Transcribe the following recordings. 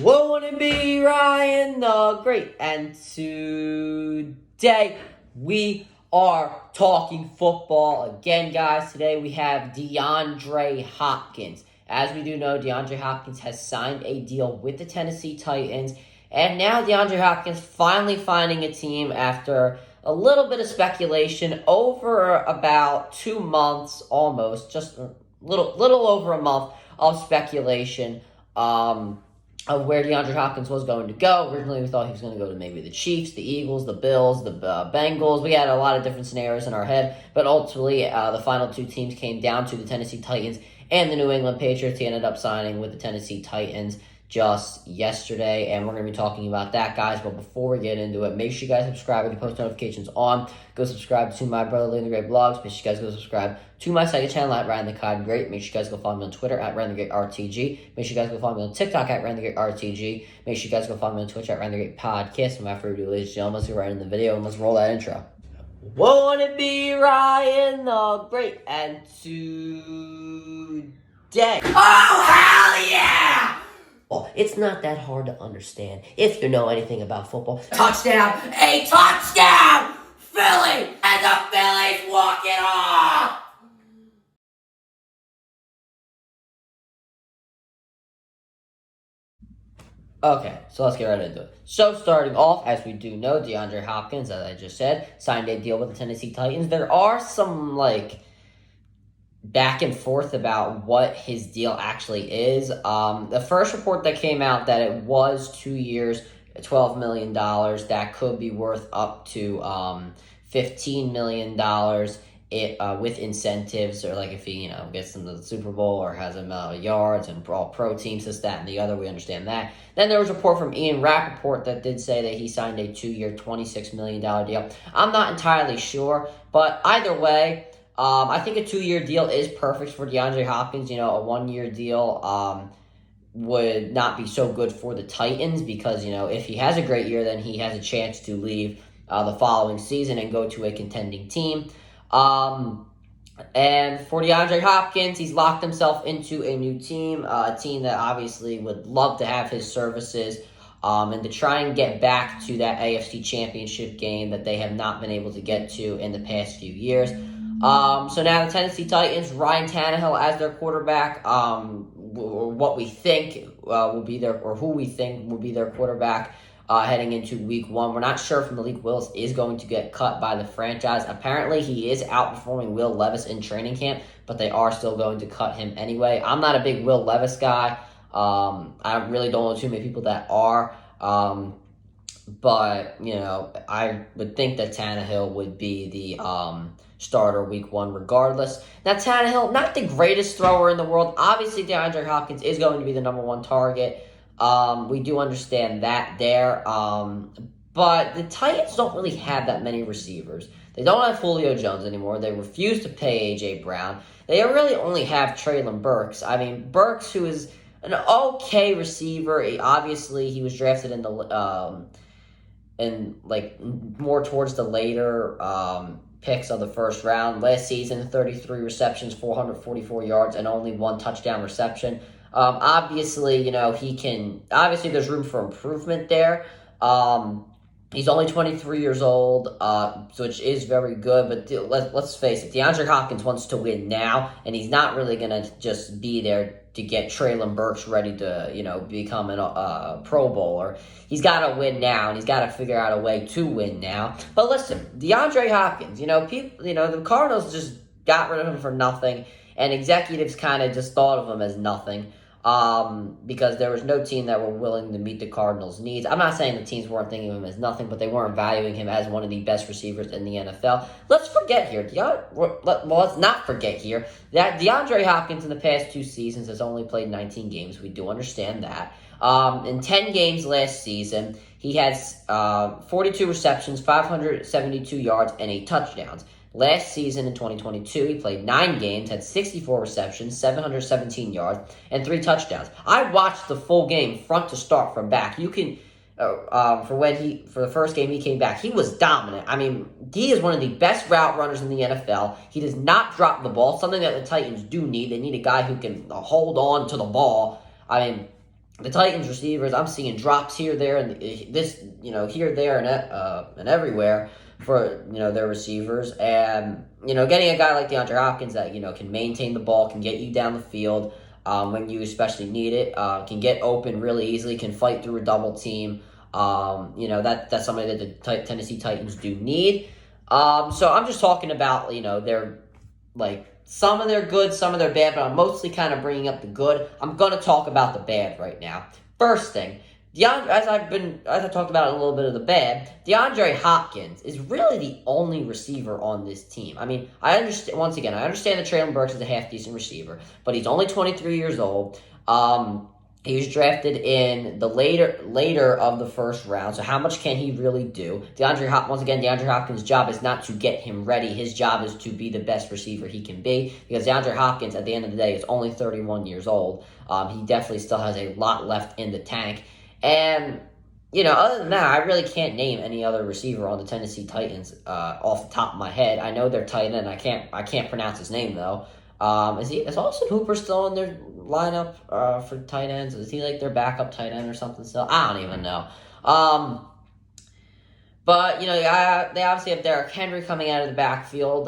Won't it be Ryan the Great? And today we are talking football again, guys. Today we have DeAndre Hopkins. As we do know, DeAndre Hopkins has signed a deal with the Tennessee Titans. And now DeAndre Hopkins finally finding a team after a little bit of speculation over about 2 months, almost, just a little over a month of speculation. Of where DeAndre Hopkins was going to go. Originally, we thought he was going to go to maybe the Chiefs, the Eagles, the Bills, the Bengals. We had a lot of different scenarios in our head, but ultimately, the final two teams came down to the Tennessee Titans and the New England Patriots. He ended up signing with the Tennessee Titans just yesterday, and we're going to be talking about that, guys. But before we get into it, make sure you guys subscribe with the post notifications on. Go subscribe to my brother Ryan the Great blogs. Make sure you guys go subscribe to my second channel at Ryan the Cod Great. Make sure you guys go follow me on Twitter at Ryan the Great RTG. Make sure you guys go follow me on TikTok at Ryan the Great RTG. Make sure you guys go follow me on Twitch at Ryan the Great Podcast. And after we do, ladies and gentlemen, let's get right into the video and let's roll that intro. Won't it be Ryan the Great? And today, oh hell yeah! Well, it's not that hard to understand if you know anything about football. Touchdown! A touchdown! Philly! And the Phillies walk it off! Okay, so let's get right into it. So starting off, as we do know, DeAndre Hopkins, as I just said, signed a deal with the Tennessee Titans. There are some, back and forth about what his deal actually is. The first report that came out that it was 2 years, $12 million. That could be worth up to $15 million with incentives, or if he gets into the Super Bowl or has yards and all pro teams, this, that, and the other. We understand that. Then there was a report from Ian Rappaport that did say that he signed a 2-year, $26 million deal. I'm not entirely sure, but either way, I think a 2-year deal is perfect for DeAndre Hopkins. A 1-year deal would not be so good for the Titans because, if he has a great year, then he has a chance to leave the following season and go to a contending team. And for DeAndre Hopkins, he's locked himself into a new team, a team that obviously would love to have his services and to try and get back to that AFC Championship game that they have not been able to get to in the past few years. So now the Tennessee Titans, Ryan Tannehill as their quarterback, what we think will be their, or who we think will be their quarterback heading into week 1. We're not sure if Malik Willis is going to get cut by the franchise. Apparently, he is outperforming Will Levis in training camp, but they are still going to cut him anyway. I'm not a big Will Levis guy. I really don't know too many people that are. But, I would think that Tannehill would be the starter week 1 regardless. Now, Tannehill, not the greatest thrower in the world. Obviously, DeAndre Hopkins is going to be the number 1 target. We do understand that there. But the Titans don't really have that many receivers. They don't have Julio Jones anymore. They refuse to pay A.J. Brown. They really only have Treylon Burks. I mean, Burks, who is an okay receiver. Obviously, he was drafted in the more towards the later picks of the first round. Last season, 33 receptions, 444 yards, and only 1 touchdown reception. Obviously, obviously there's room for improvement there. He's only 23 years old, which is very good, but let's face it, DeAndre Hopkins wants to win now, and he's not really going to just be there to get Treylon Burks ready to, become a Pro Bowler. He's got to win now, and he's got to figure out a way to win now. But listen, DeAndre Hopkins, people, the Cardinals just got rid of him for nothing, and executives kind of just thought of him as nothing. Because there was no team that were willing to meet the Cardinals' needs. I'm not saying the teams weren't thinking of him as nothing, but they weren't valuing him as one of the best receivers in the NFL. Let's forget here. Let's not forget here that DeAndre Hopkins in the past 2 seasons has only played 19 games. We do understand that. In 10 games last season, he has 42 receptions, 572 yards, and 8 touchdowns. Last season in 2022, he played 9 games, had 64 receptions, 717 yards, and 3 touchdowns. I watched the full game front to start from back. You can, for the first game he came back, he was dominant. I mean, he is one of the best route runners in the NFL. He does not drop the ball, something that the Titans do need. They need a guy who can hold on to the ball. I mean, the Titans receivers, I'm seeing drops here, there, and here, there, and everywhere for their receivers, and getting a guy like DeAndre Hopkins that can maintain the ball, can get you down the field when you especially need it, can get open really easily, can fight through a double team. That's something that the Tennessee Titans do need. So I'm just talking about they're like. Some of their good, some of their bad, but I'm mostly kind of bringing up the good. I'm going to talk about the bad right now. First thing, DeAndre, as I talked about a little bit of the bad, DeAndre Hopkins is really the only receiver on this team. I mean, I understand that Traylon Burks is a half-decent receiver, but he's only 23 years old. He was drafted in the later of the first round. So how much can he really do? DeAndre Hopkins' job is not to get him ready. His job is to be the best receiver he can be, because DeAndre Hopkins, at the end of the day, is only 31 years old. He definitely still has a lot left in the tank. And, other than that, I really can't name any other receiver on the Tennessee Titans off the top of my head. I know they're tight end. I can't pronounce his name, though. Is Austin Hooper still in their lineup for tight ends? Is he like their backup tight end or something still? I don't even know. But they obviously have Derrick Henry coming out of the backfield.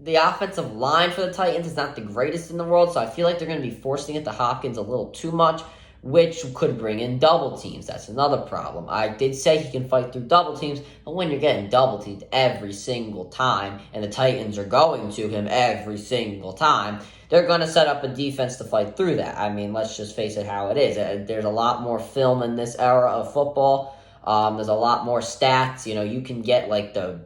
The offensive line for the Titans is not the greatest in the world, so I feel like they're going to be forcing it to Hopkins a little too much, which could bring in double teams. That's another problem. I did say he can fight through double teams, but when you're getting double teamed every single time, and the Titans are going to him every single time, they're going to set up a defense to fight through that. I mean, let's just face it how it is. There's a lot more film in this era of football. There's a lot more stats. You can get like the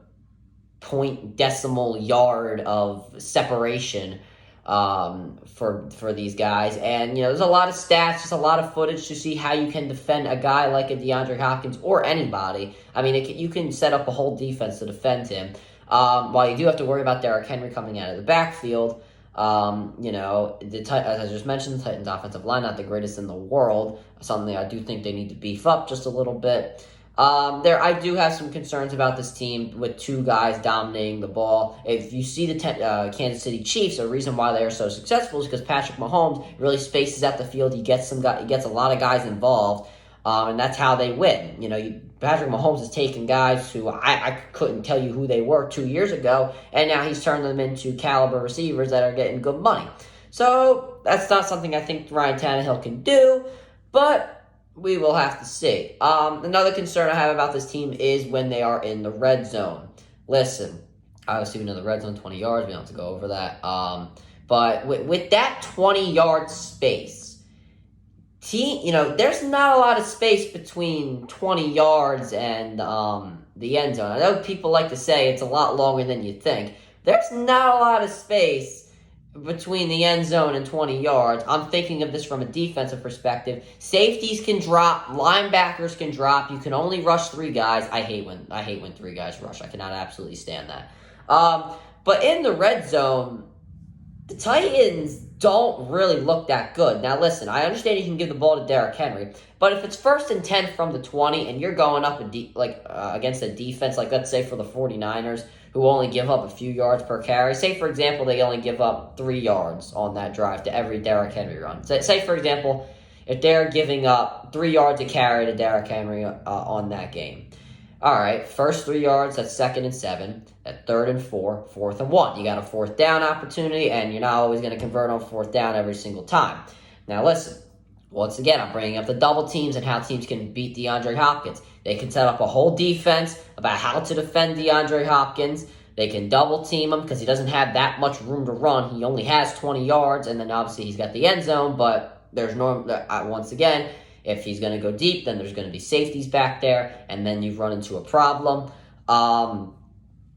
point decimal yard of separation for these guys, and there's a lot of stats, just a lot of footage to see how you can defend a guy like a DeAndre Hopkins or anybody. I mean, you can set up a whole defense to defend him. While you do have to worry about Derrick Henry coming out of the backfield, as I just mentioned, the Titans' offensive line not the greatest in the world. Something I do think they need to beef up just a little bit. I do have some concerns about this team with two guys dominating the ball. If you see the Kansas City Chiefs, the reason why they are so successful is because Patrick Mahomes really spaces out the field. He gets a lot of guys involved, and that's how they win. Patrick Mahomes has taken guys who I couldn't tell you who they were 2 years ago, and now he's turned them into caliber receivers that are getting good money. So that's not something I think Ryan Tannehill can do, but we will have to see. Another concern I have about this team is when they are in the red zone. Listen, obviously we know the red zone, 20 yards. We don't have to go over that. But with that 20-yard space, there's not a lot of space between 20 yards and the end zone. I know people like to say it's a lot longer than you think. There's not a lot of space between the end zone and 20 yards. I'm thinking of this from a defensive perspective. Safeties can drop, linebackers can drop. You can only rush three guys. I hate when three guys rush. I cannot absolutely stand that. But in the red zone, the Titans don't really look that good. Now listen, I understand you can give the ball to Derrick Henry, but if it's 1st and 10 from the 20 and you're going up against a defense, like let's say for the 49ers, who only give up a few yards per carry. Say, for example, they only give up 3 yards on that drive to every Derrick Henry run. Say, for example, if they're giving up 3 yards a carry to Derrick Henry on that game. All right, first 3 yards, that's 2nd and 7. At 3rd and 4, 4th and 1. You got a 4th down opportunity, and you're not always going to convert on 4th down every single time. Now, listen. Once again, I'm bringing up the double teams and how teams can beat DeAndre Hopkins. They can set up a whole defense about how to defend DeAndre Hopkins. They can double team him because he doesn't have that much room to run. He only has 20 yards, and then obviously he's got the end zone, but there's once again, if he's going to go deep, then there's going to be safeties back there, and then you've run into a problem.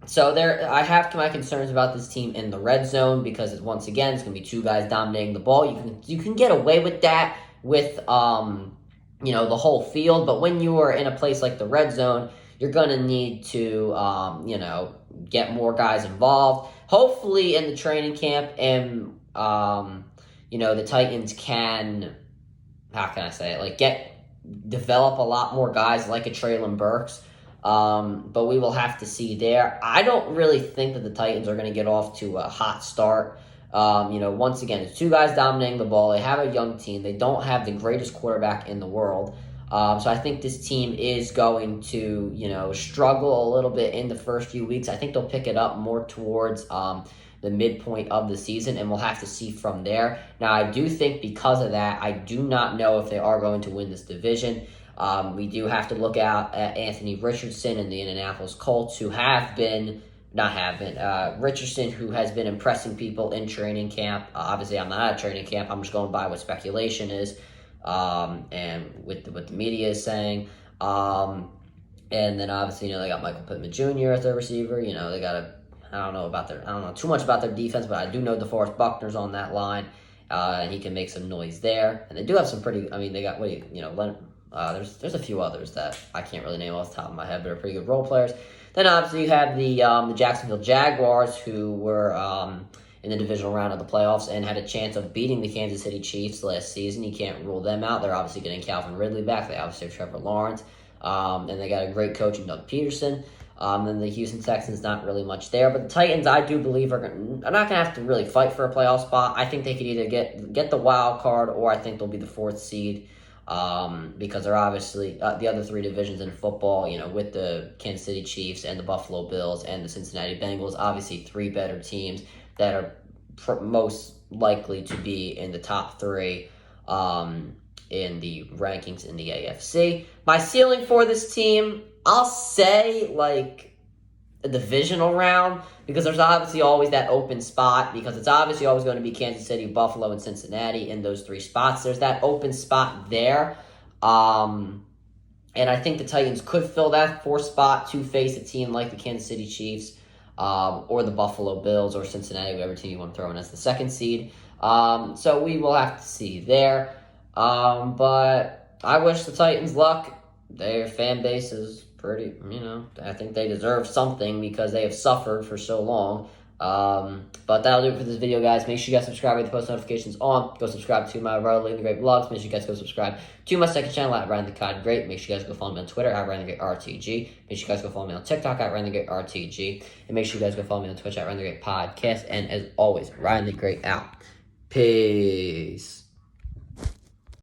So I have my concerns about this team in the red zone because once again, it's going to be two guys dominating the ball. You can get away with that with the whole field, but when you are in a place like the red zone, you're going to need to get more guys involved. Hopefully in the training camp, and the Titans can, how can I say it, develop a lot more guys like a Traylon Burks. But we will have to see there. I don't really think that the Titans are going to get off to a hot start. Once again, it's two guys dominating the ball. They have a young team. They don't have the greatest quarterback in the world. So I think this team is going to, struggle a little bit in the first few weeks. I think they'll pick it up more towards the midpoint of the season, and we'll have to see from there. Now, I do think because of that, I do not know if they are going to win this division. We do have to look out at Anthony Richardson and the Indianapolis Colts, who Richardson, who has been impressing people in training camp. Obviously, I'm not at training camp. I'm just going by what speculation is, and what the media is saying. And then obviously, they got Michael Pittman Jr. as their receiver. They got I don't know too much about their defense, but I do know DeForest Buckner's on that line, and he can make some noise there. And they do have some pretty. They got there's a few others that I can't really name off the top of my head, but are pretty good role players. Then obviously you have the Jacksonville Jaguars, who were in the divisional round of the playoffs and had a chance of beating the Kansas City Chiefs last season. You can't rule them out. They're obviously getting Calvin Ridley back. They obviously have Trevor Lawrence, and they got a great coach in Doug Peterson. Then the Houston Texans, not really much there. But the Titans, I do believe, are not going to have to really fight for a playoff spot. I think they could either get the wild card, or I think they'll be the fourth seed, because they're obviously the other three divisions in football, with the Kansas City Chiefs and the Buffalo Bills and the Cincinnati Bengals, obviously three better teams that are most likely to be in the top three in the rankings in the AFC. My ceiling for this team, I'll say a divisional round, because there's obviously always that open spot, because it's obviously always going to be Kansas City, Buffalo, and Cincinnati in those three spots. There's that open spot there. And I think the Titans could fill that fourth spot to face a team like the Kansas City Chiefs, or the Buffalo Bills, or Cincinnati, whatever team you want to throw in as the second seed. So we will have to see there. But I wish the Titans luck. Their fan base is pretty, I think they deserve something because they have suffered for so long. But that'll do it for this video, guys. Make sure you guys subscribe with the post notifications on. Go subscribe to my Riley the Great vlogs. Make sure you guys go subscribe to my second channel at Ryan the Cod Great. Make sure you guys go follow me on Twitter at Ryan the Great RTG. Make sure you guys go follow me on TikTok at Ryan the Great RTG. And make sure you guys go follow me on Twitch at Ryan the Great Podcast. And as always, Ryan the Great out. Peace.